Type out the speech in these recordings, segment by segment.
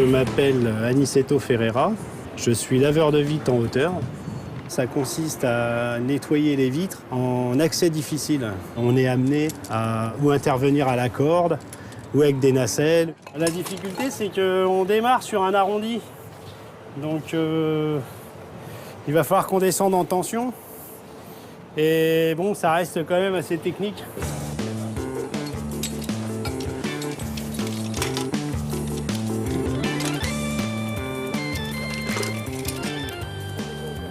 Je m'appelle Aniceto Ferreira, je suis laveur de vitres en hauteur. Ça consiste à nettoyer les vitres en accès difficile. On est amené à ou intervenir à la corde ou avec des nacelles. La difficulté, c'est qu'on démarre sur un arrondi. Donc il va falloir qu'on descende en tension. Et bon, ça reste quand même assez technique.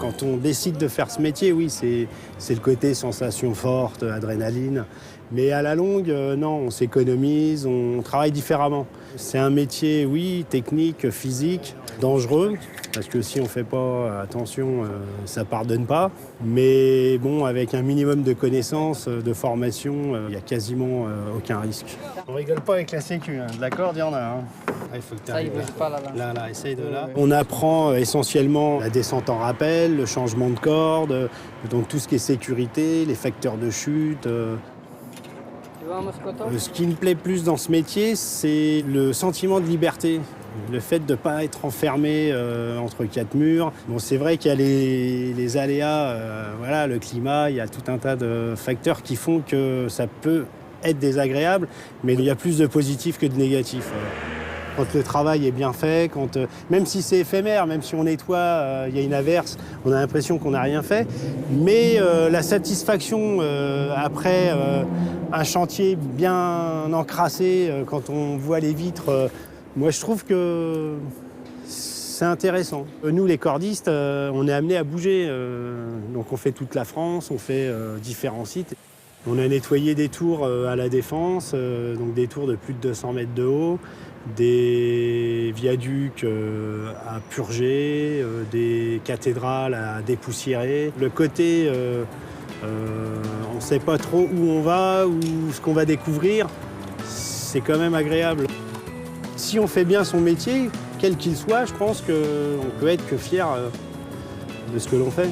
Quand on décide de faire ce métier, oui, c'est le côté sensation forte, adrénaline. Mais à la longue, non, on s'économise, on travaille différemment. C'est un métier, oui, technique, physique, dangereux, parce que si on ne fait pas attention, ça ne pardonne pas. Mais bon, avec un minimum de connaissances, de formation, il n'y a quasiment aucun risque. On rigole pas avec la sécu, hein. De la corde, il y en a. Hein. Ah, il faut que tu arrives là. Pas là. Là, essaye de là. On apprend essentiellement la descente en rappel, le changement de corde, donc tout ce qui est sécurité, les facteurs de chute. Ce qui me plaît plus dans ce métier, c'est le sentiment de liberté. Le fait de ne pas être enfermé entre quatre murs. Bon, c'est vrai qu'il y a les aléas, voilà, le climat, il y a tout un tas de facteurs qui font que ça peut être désagréable, mais il y a plus de positifs que de négatifs. Quand le travail est bien fait, même si c'est éphémère, même si on nettoie, il y a une averse, on a l'impression qu'on n'a rien fait. Mais la satisfaction après un chantier bien encrassé, quand on voit les vitres, moi je trouve que c'est intéressant. Nous les cordistes, on est amenés à bouger. Donc on fait toute la France, on fait différents sites. On a nettoyé des tours à la Défense, donc des tours de plus de 200 mètres de haut, des viaducs à purger, des cathédrales à dépoussiérer. Le côté, on ne sait pas trop où on va ou ce qu'on va découvrir, c'est quand même agréable. Si on fait bien son métier, quel qu'il soit, je pense qu'on peut être que fier de ce que l'on fait.